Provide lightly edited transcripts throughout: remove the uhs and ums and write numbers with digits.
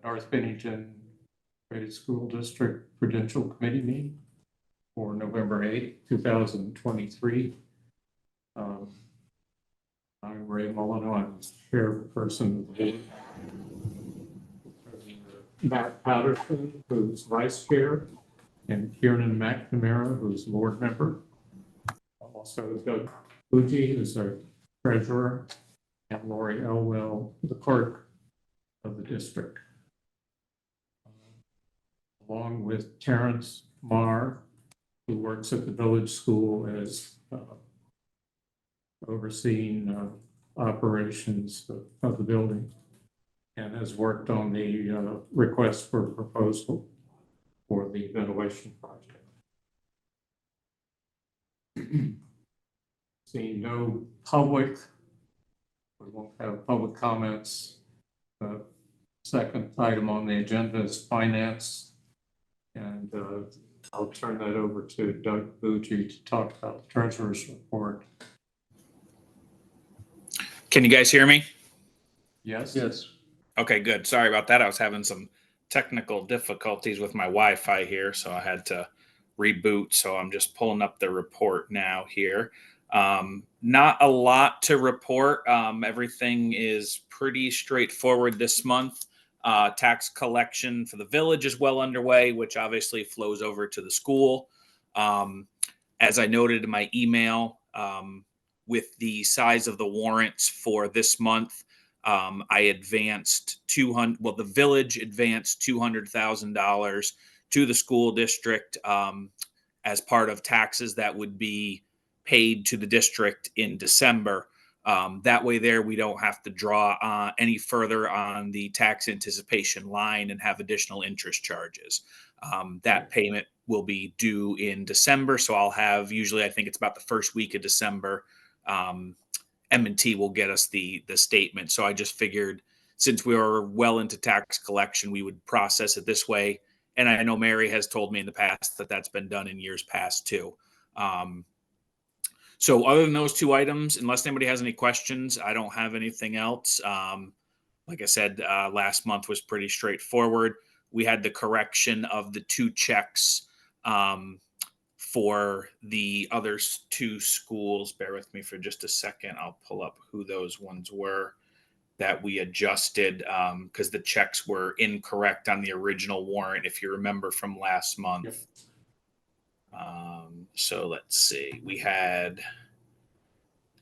North Bennington Rated School District Prudential Committee meeting for November 8th, 2023. I'm Ray Molino. I'm chairperson of the board. Matt Patterson, who's vice chair, and Kieran McNamara, who's board member. Also Doug Fuji, who's our treasurer, and Lori Elwell, the clerk of the district. Along with Terrence Marr, who works at the village school as overseeing operations of the building and has worked on the request for proposal for the ventilation project. Seeing no public, we won't have public comments. The second item on the agenda is finance. And I'll turn that over to Doug Fuji to talk about the treasurer's report. Can you guys hear me? Yes. Yes. Okay, good. Sorry about that. I was having some technical difficulties with my Wi-Fi here, so I had to reboot. So I'm just pulling up the report now here. Not a lot to report. Everything is pretty straightforward this month. Tax collection for the village is well underway, which obviously flows over to the school. As I noted in my email, with the size of the warrants for this month, I advanced the village advanced $200,000 to the school district as part of taxes that would be paid to the district in December. That way there, we don't have to draw any further on the tax anticipation line and have additional interest charges. That payment will be due in December. So I'll have, usually I think it's about the first week of December, M&T will get us the statement. So I just figured since we are well into tax collection, we would process it this way. And I know Mary has told me in the past that that's been done in years past too. So other than those two items, unless anybody has any questions, I don't have anything else. Like I said, last month was pretty straightforward. We had the correction of the two checks for the other two schools. Bear with me for just a second. I'll pull up who those ones were that we adjusted because the checks were incorrect on the original warrant, if you remember from last month. Yep. So let's see. We had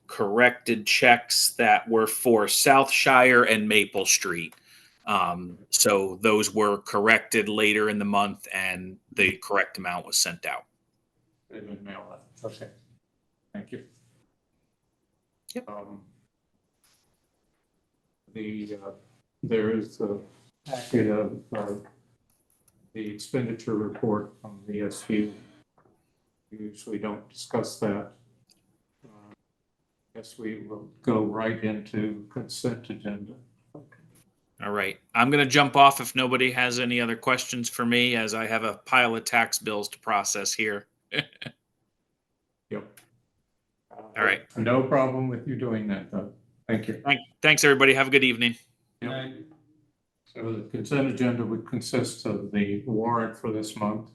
corrected checks that were for Southshire and Maple Street. So those were corrected later in the month and the correct amount was sent out. They didn't mail that. Okay. Thank you. Yep. There is a packet of the expenditure report from the SU. We usually don't discuss that. I guess we will go right into consent agenda. Okay. All right. I'm going to jump off if nobody has any other questions for me, as I have a pile of tax bills to process here. Yep. All right. No problem with you doing that, though. Thank you. Thanks, everybody. Have a good evening. Yep. So the consent agenda would consist of the warrant for this month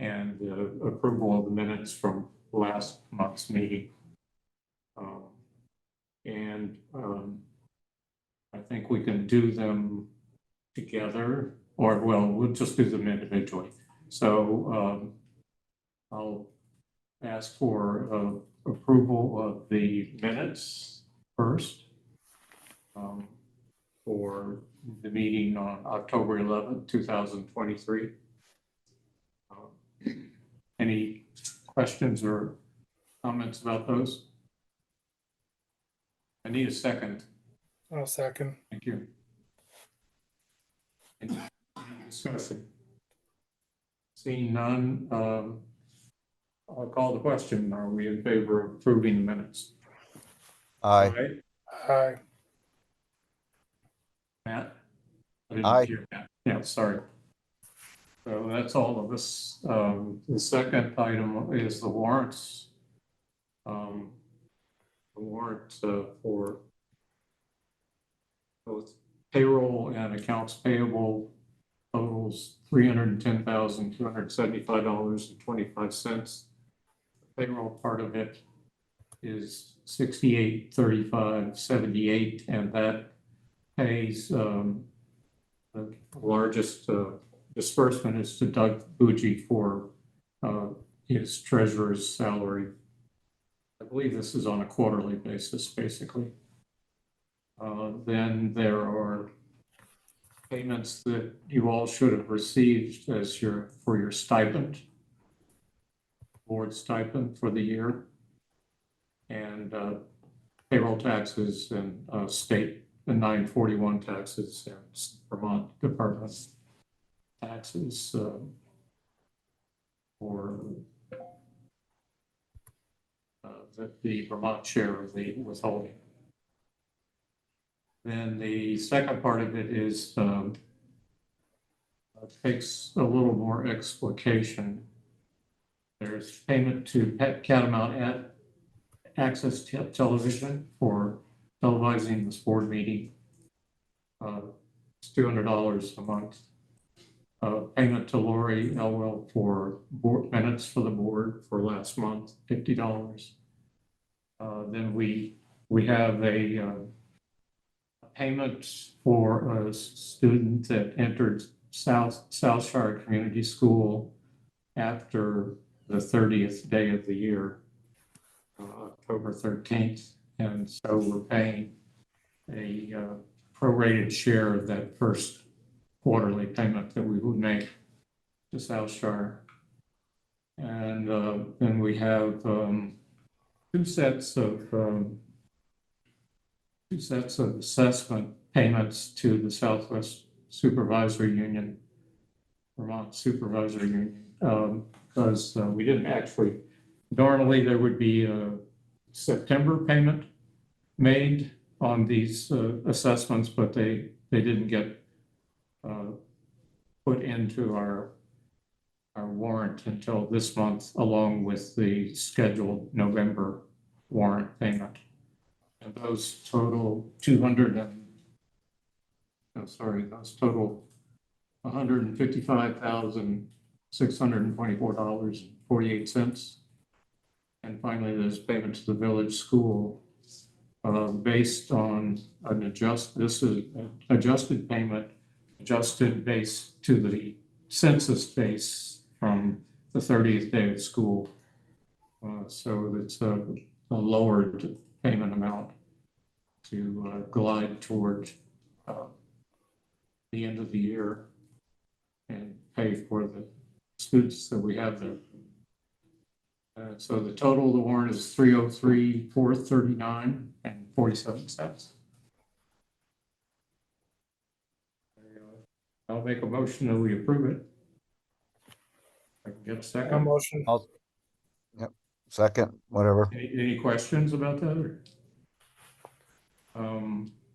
and the approval of the minutes from last month's meeting. I think we can do them together, or well, we'll just do them individually. So I'll ask for approval of the minutes first for the meeting on October 11th, 2023. Any questions or comments about those? I need a second. I'll second. Thank you. Any discussion? Seeing none, I'll call the question. Are we in favor of approving the minutes? Aye. Aye. Matt? I didn't Aye. hear that. Yeah, sorry. So that's all of us. The second item is the warrants. The warrant for both payroll and accounts payable totals $310,275.25. The payroll part of it is $68,3578, and that pays the largest disbursement is to Doug Bucci for his treasurer's salary. I believe this is on a quarterly basis, basically. Then there are payments that you all should have received as for your stipend, board stipend for the year, and payroll taxes and state the 941 taxes and Vermont Department taxes for the Vermont share of the withholding. Then the second part of it is takes a little more explication. There's payment to Catamount Access Television for televising this board meeting. It's $200 a month. Payment to Lori Elwell for board minutes for the board for last month, $50. Then we have a payment for a student that entered South Shire Community School after the 30th day of the year, October 13th. And so we're paying a prorated share of that first quarterly payment that we would make to South Shire. And then we have two sets of assessment payments to the Southwest Supervisory Union, Vermont Supervisory Union, because we didn't actually, normally there would be a September payment made on these assessments, but they didn't get put into our warrant until this month, along with the scheduled November warrant payment. And those total $155,624.48. And finally, there's payment to the village school based on an adjusted payment, adjusted based to the census base from the 30th day of school. So it's a lowered payment amount to glide toward the end of the year and pay for the students that we have there. So the total of the warrant is $303,439.47. I'll make a motion that we approve it. I can get a second. Motion. Second, whatever. Any questions about that?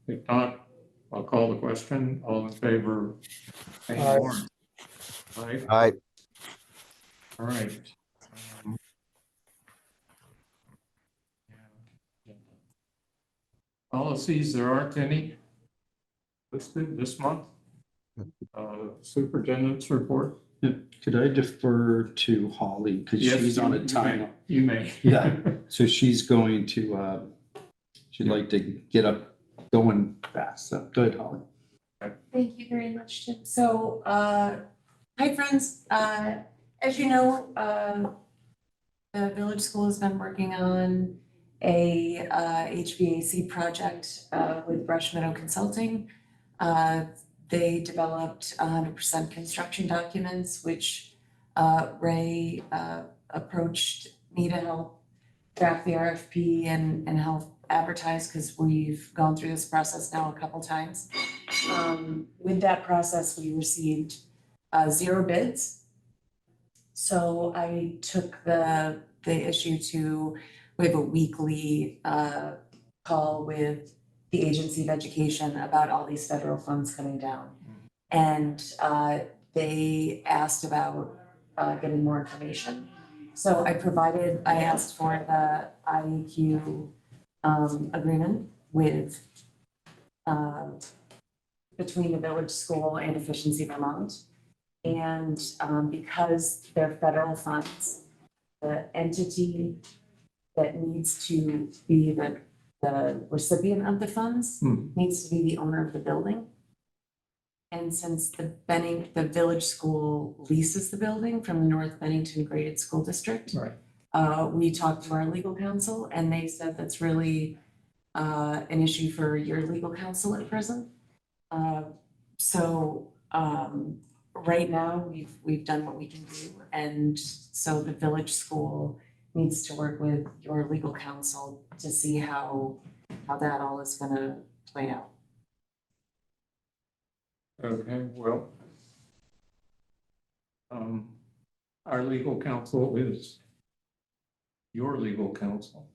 If not, I'll call the question. All in favor? Paying the warrant? Right. Aye. All right. Policies, there aren't any listed this month. Superintendent's report. Could I defer to Holly, because Yes, she's on a you time? You may. Yeah. So she's going to, she'd like to get up going fast. So go ahead, Holly. Thank you very much, Tim. So, hi, friends. As you know, the village school has been working on a HVAC project with Brush Meadow Consulting. They developed 100% construction documents, which Ray approached me to help draft the RFP and help advertise, because we've gone through this process now a couple times. With that process, we received 0 bids. So I took the issue to, we have a weekly call with the Agency of Education about all these federal funds coming down. And they asked about getting more information. So I asked for the IEQ agreement with between the village school and Efficiency Vermont. And because they're federal funds, the entity that needs to be the recipient of the funds needs to be the owner of the building. And since the village school leases the building from the North Bennington Graded School District, Right. we talked to our legal counsel and they said that's really an issue for your legal counsel at present. Right now we've done what we can do, and so the village school needs to work with your legal counsel to see how that all is gonna play out. Okay, well. Our legal counsel is your legal counsel.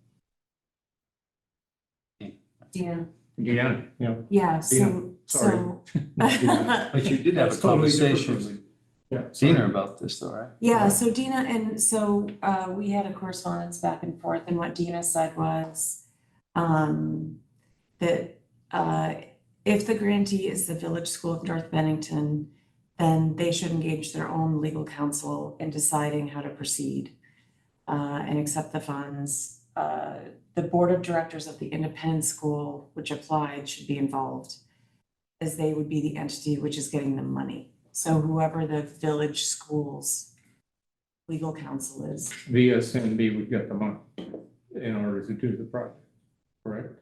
Dina, Yeah, yeah. yeah, Dina, sorry. But you did have a That's totally conversation different. with Yeah. Dina about this though, right? Yeah, so Dina, and so we had a correspondence back and forth, and what Dina said was that if the grantee is the Village School of North Bennington, then they should engage their own legal counsel in deciding how to proceed and accept the funds. The board of directors of the independent school which applied should be involved, as they would be the entity which is getting the money. So whoever the village school's legal counsel is. VSNB would get the money in order to do the project, correct?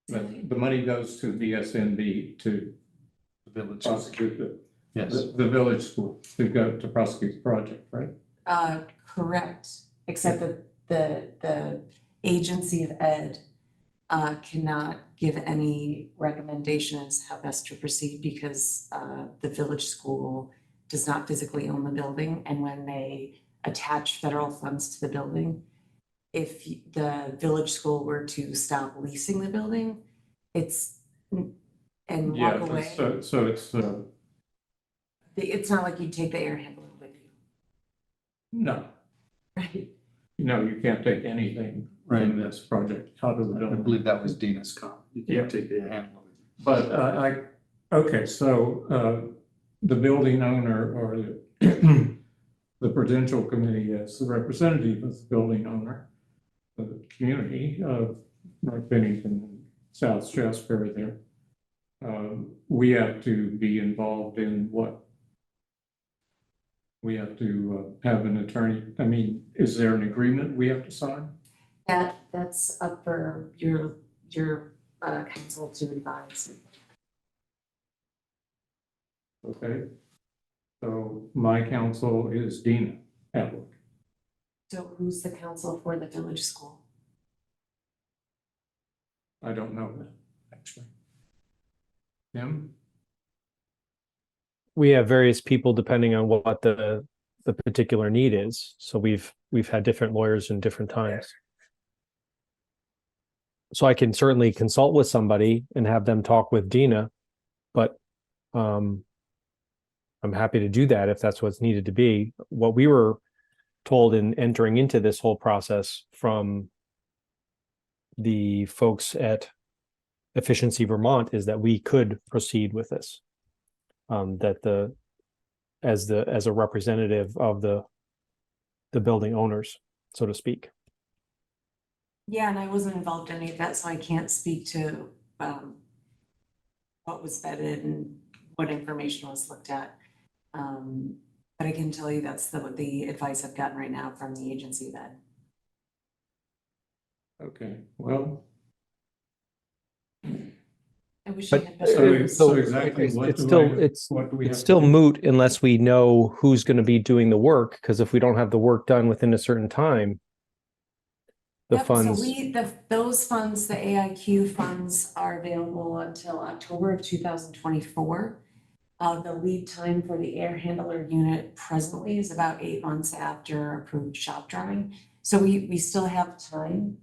But the money goes to VSNB to The village. prosecute Yes. the village school to go to prosecute the project, right? Correct, except that the agency of ed cannot give any recommendation as how best to proceed because the village school does not physically own the building, and when they attach federal funds to the building, if the village school were to stop leasing the building, and walk away, so it's not like you take the air handler with you, no, right? no, you can't take anything from this project out of the I building. believe that was Dina's comment. You Yeah. can't take the handle. But okay, so the building owner or the Prudential committee as the representative of the building owner, the community of North Bennington, South Shasberry there, we have to be involved in what? We have to have an attorney. I mean, is there an agreement we have to sign? That's up for your council to advise. Okay. So my counsel is Dina Atwood. So who's the council for the village school? I don't know that, actually. Tim? We have various people depending on what the particular need is. So we've had different lawyers in different times. So I can certainly consult with somebody and have them talk with Dina, but I'm happy to do that if that's what's needed to be. What we were told in entering into this whole process from the folks at Efficiency Vermont is that we could proceed with this. That as a representative of the building owners, so to speak. Yeah, and I wasn't involved in any of that, so I can't speak to what was vetted and what information was looked at. But I can tell you that's the advice I've gotten right now from the agency of ed. Okay, well. I wish But I had better. So exactly it's what do still I- it's what do we have it's to still do? moot unless we know who's going to be doing the work, because if we don't have the work done within a certain time, the Yep, funds. So those funds, the AIQ funds, are available until October of 2024. The lead time for the air handler unit presently is about 8 months after approved shop drawing. So we still have time.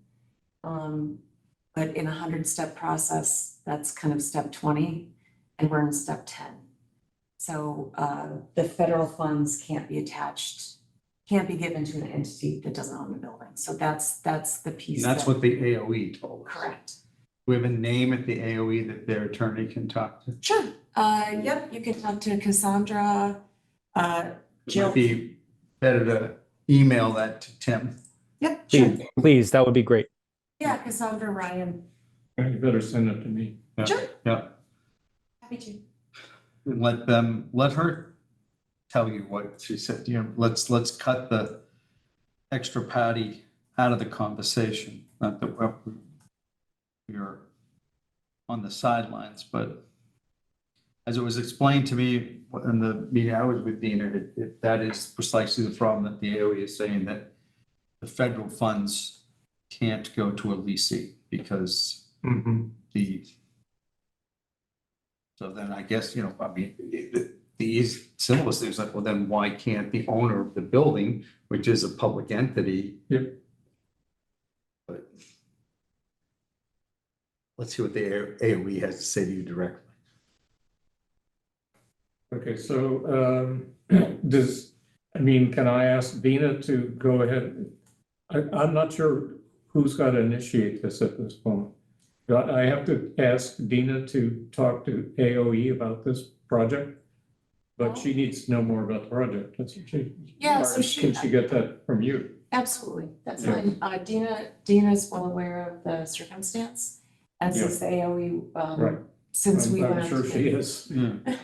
But in a 100-step process, that's kind of step 20, and we're in step 10. So the federal funds can't be given to an entity that doesn't own the building. So that's the piece. And that's what the AOE told us. Correct. we have a name at the AOE that their attorney can talk to? Sure. Yep, you can talk to Cassandra, It Jill. might be better to email that to Tim. Yep, sure. Please, that would be great. Yeah, Cassandra Ryan. You better send it to me. Yeah, Sure. Yeah, Happy to. and let her tell you what she said. You know, let's cut the extra patty out of the conversation. Not that we're on the sidelines, but as it was explained to me in the meeting I was with Dina, that is precisely the problem that the AOE is saying, that the federal funds can't go to a leasing because so then I guess, you know, I mean, the simplest thing is like, well, then why can't the owner of the building, which is a public entity? Yep. But let's see what the AOE has to say to you directly. Okay, so can I ask Dina to go ahead? I'm not sure who's got to initiate this at this point. I have to ask Dina to talk to AOE about this project, but she needs to know more about the project. Yeah, so Can she get that from you? Absolutely, that's Yeah. fine. Dina's well aware of the circumstance, as is the AOE, Right. since we went. I'm sure she is.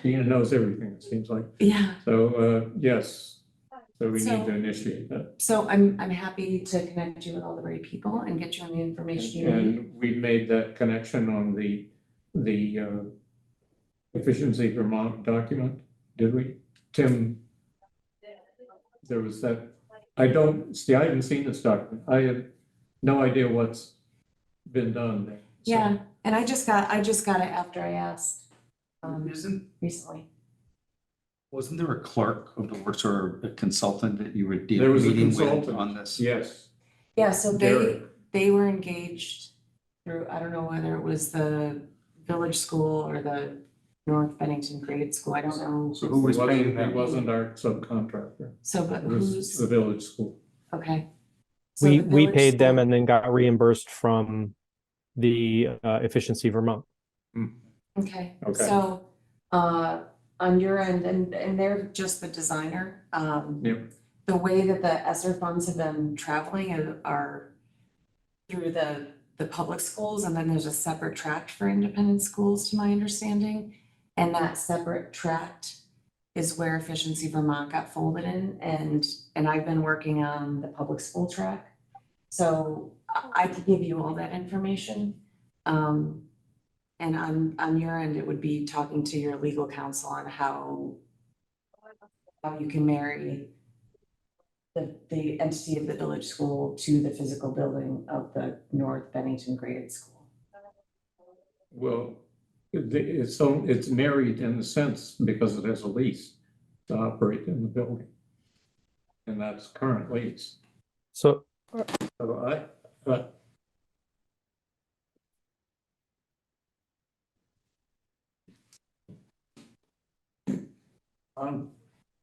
Dina knows everything, it seems like. Yeah, So, yes, so we need So- to initiate that. so I'm happy to connect you with all the right people and get you on the information you need. And we made that connection on the Efficiency Vermont document, did we? Tim, there was that, I haven't seen this document. I have no idea what's been done there. So- Yeah, and I just got it after I asked, recently. Wasn't there a clerk of the works or a consultant that you were There was a meeting with consultant. on this? Yes, Yeah, so Derek. they were engaged through, I don't know whether it was the village school or the North Bennington Grade School, I don't know. So who was paying It them? wasn't our subcontractor. So, but It was who's, the village school. okay. So We the village paid them school- and then got reimbursed from the Efficiency Vermont. Okay, Okay. so, on your end, and they're just the designer, Yep. the way that the ESSER funds have been traveling are through the public schools, and then there's a separate tract for independent schools, to my understanding. And that separate tract is where Efficiency Vermont got folded in, and I've been working on the public school track. So I could give you all that information. And on your end, it would be talking to your legal counsel on how you can marry the entity of the village school to the physical building of the North Bennington Graded School. Well, it's married in the sense because it has a lease to operate in the building. And that's current lease. So So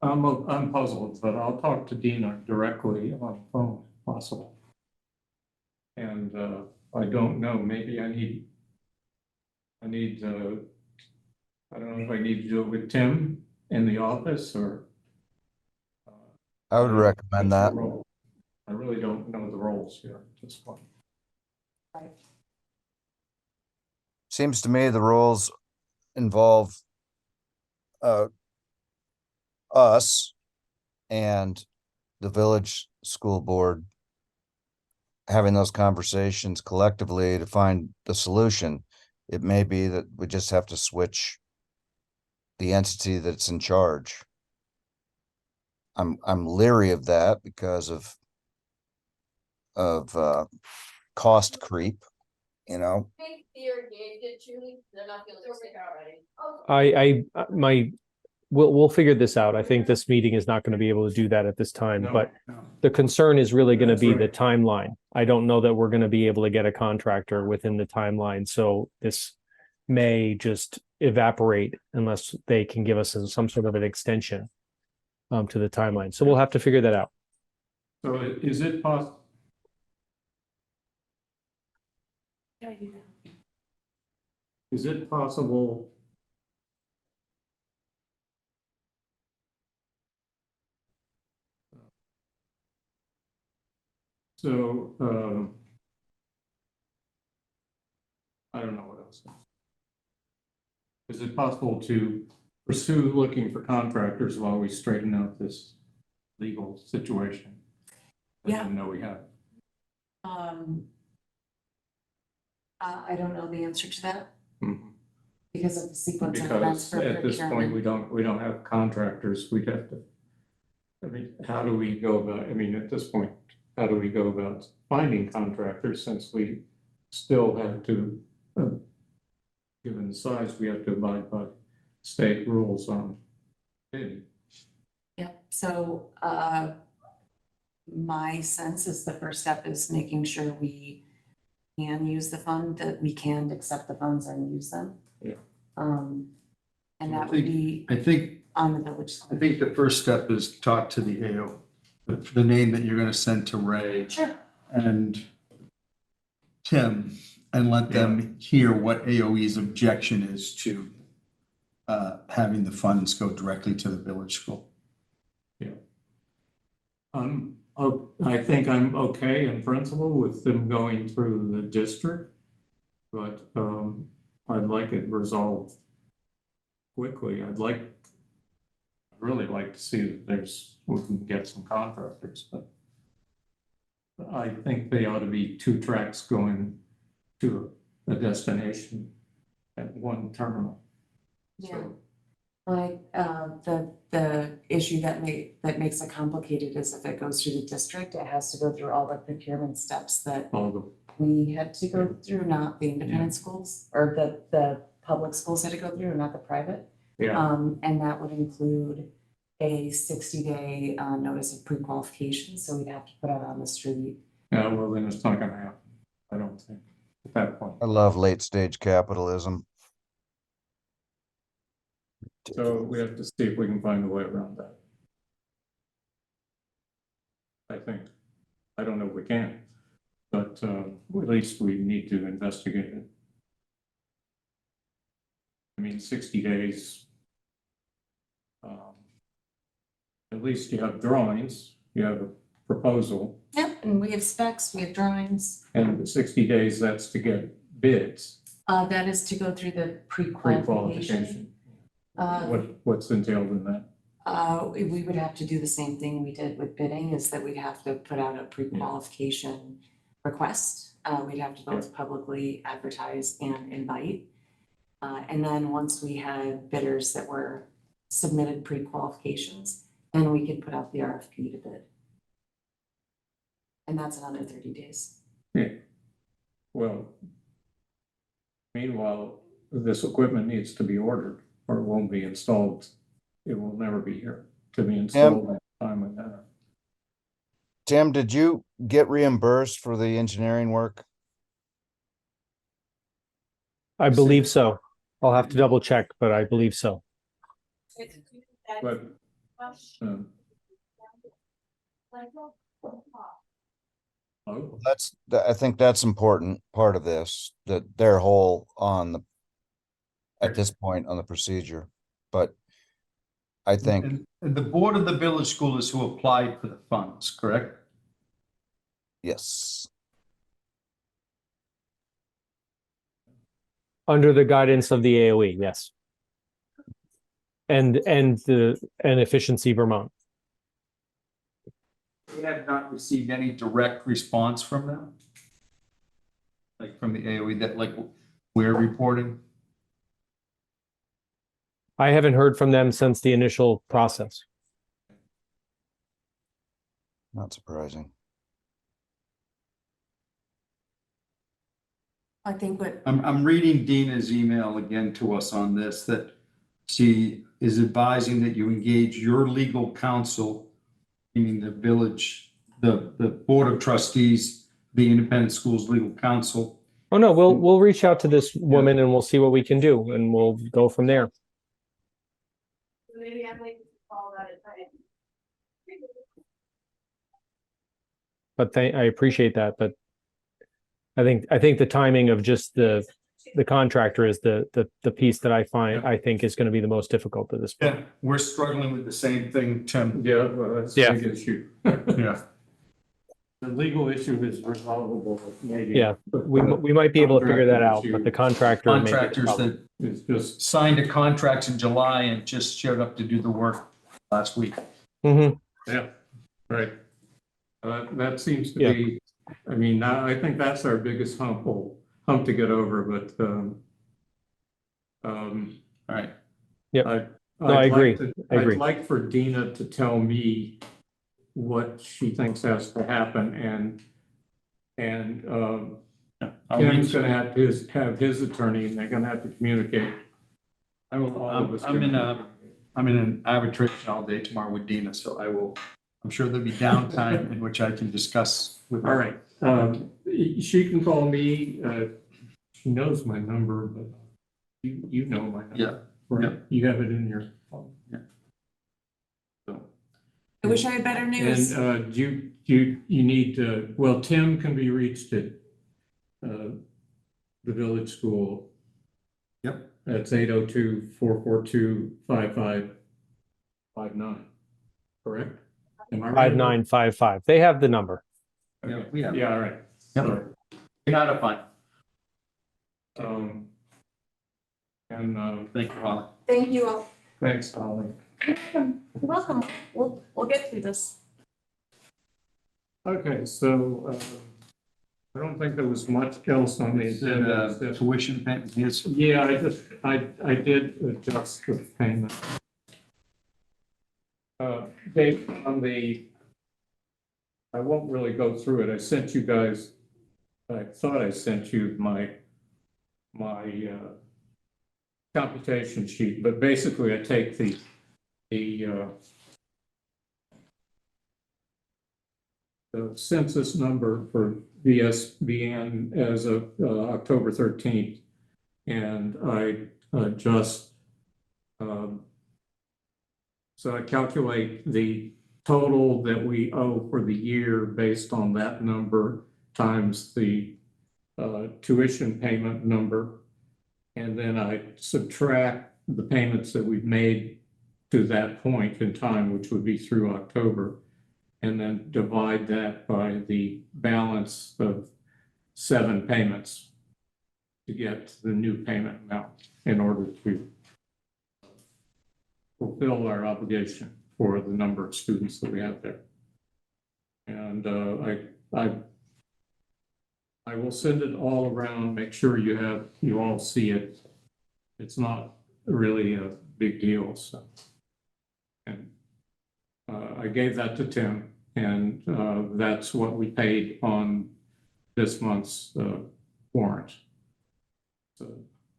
I'm puzzled, but I'll talk to Dina directly on the phone if possible. And I don't know, maybe I don't know if I need to do it with Tim in the office or. I would recommend what's that. the role? I really don't know the roles here at this point. Seems to me the roles involve us and the village school board having those conversations collectively to find the solution. It may be that we just have to switch the entity that's in charge. I'm leery of that because of cost creep, you know. We'll figure this out. I think this meeting is not going to be able to do that at this time, No, but no. the concern is really going to That's be the right. timeline. I don't know that we're going to be able to get a contractor within the timeline, so this may just evaporate unless they can give us some sort of an extension to the timeline. So we'll have to figure that out. So is it possible? Is it possible? So, I don't know what else. Is it possible to pursue looking for contractors while we straighten out this legal situation? Yeah. I didn't know we had. I don't know the answer to that Mhm. because of the sequence of events Because for at this point, procurement. we don't have contractors, we'd have to. I mean, how do we go about, I mean, at this point, how do we go about finding contractors since we still have to, given the size, we have to abide by state rules on bidding? Yep, so, my sense is the first step is making sure we can use the fund, that we can accept the funds and use them. Yeah. And that would be I think, on the village. I think the first step is talk to the AO, the name that you're gonna send to Ray Sure. and Tim, and let them hear what AOE's objection is to having the funds go directly to the village school. I think I'm okay in principle with them going through the district, but I'd like it resolved quickly. I'd really like to see that we can get some contractors, but I think they ought to be two tracks going to a destination at one terminal. Yeah. So, Like, the issue that makes it complicated is if it goes through the district, it has to go through all the procurement steps that all the, we had to go through, not the independent schools, or the public schools had to go through, not the private. yeah, And that would include a 60-day notice of pre-qualification, so we'd have to put it on the street. yeah, well, then it's not gonna happen, I don't think, at that point. I love late stage capitalism. So we have to see if we can find a way around that. I think, I don't know if we can, but at least we need to investigate it. I mean, 60 days. At least you have drawings, you have a proposal, Yep, and we have specs, we have drawings. and the 60 days, that's to get bids, That is to go through the pre-qualification. pre-qualification. What's entailed in that? We would have to do the same thing we did with bidding, is that we'd have to put out a pre-qualification request. We'd have to both publicly advertise and invite. And then once we had bidders that were submitted pre-qualifications, then we could put out the RFP to bid. And that's another 30 days. Yeah. Well, meanwhile, this equipment needs to be ordered or it won't be installed. It will never be here to be installed in a timely manner. Tim, did you get reimbursed for the engineering work? I believe so. I'll have to double check, but I believe so. But oh, I think that's important part of this, that they're whole on the, at this point on the procedure, but I think, And the board of the village school is who applied for the funds, correct? yes. Under the guidance of the AOE, yes. And Efficiency Vermont. We have not received any direct response from them? Like from the AOE that like we're reporting? I haven't heard from them since the initial process. Not surprising. I think what, I'm reading Dina's email again to us on this, that she is advising that you engage your legal counsel, meaning the village, the board of trustees, the independent schools legal counsel. Oh, no, we'll reach out to this woman and we'll see what we can do and we'll go from there. Maybe I'm like, follow that at time. But I appreciate that, but I think the timing of just the the contractor is the piece that I think is going to be the most difficult at this point. Yeah, we're struggling with the same thing, Tim. Yeah, well, that's Yeah. a big issue. Yeah. The legal issue is resolvable, maybe. Yeah, but we might be able to figure that out, contractor but the issue contractor may be the Contractors problem. that is just, signed a contract in July and just showed up to do the work last week. Mhm. yeah, right. That seems to Yeah. be, I mean, I think that's our biggest hump to get over, but, All right. Yep. I I agree. I agree. I'd like for Dina to tell me what she thinks has to happen and, I'll Tim's reach- gonna have his attorney and they're gonna have to communicate. I will, All of us I'm in can- I'm in an arbitration all day tomorrow with Dina, so I'm sure there'll be downtime in which I can discuss with All her. right, she can call me, she knows my number, but you know my number. Yeah. Right, you have it in your phone. Yeah. So, I wish I had better news. and, you need to, well, Tim can be reached at, the village school. Yep. That's 802-442-5559, correct? Am I right? 5955. They have the number. Yeah, we have. Yeah, all right. Yep. Sorry. Not a fine. And, Thank you, Holly. Thank you all. thanks, Holly. You're welcome. We'll get through this. Okay, so, I don't think there was much else on the agenda. Tuition payment, yes. Yeah, I did adjust the payment. Dave, I won't really go through it. I sent you guys, I thought I sent you my computation sheet, but basically I take the census number for VSBN as of October 13th, and I adjust, so I calculate the total that we owe for the year based on that number times the tuition payment number, and then I subtract the payments that we've made to that point in time, which would be through October, and then divide that by the balance of 7 payments to get the new payment amount in order to fulfill our obligation for the number of students that we have there. And I will send it all around, make sure you all see it. It's not really a big deal, so. And I gave that to Tim, and that's what we paid on this month's warrant. So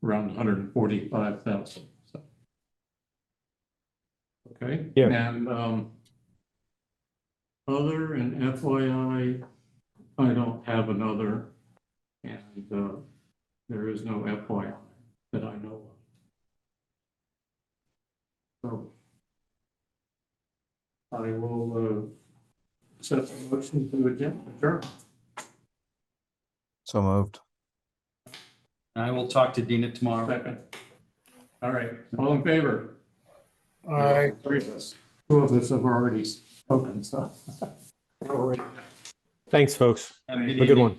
around 145,000. So. Okay. Yeah. And other and FYI, I don't have another, and there is no FYI that I know of. So I will set the motion to adjourn. So moved. I will talk to Dina tomorrow. Second. All right, all in favor? All right. 3 of us. 2 of us have already spoken, so. Thanks, folks. Have a Have a good evening. one.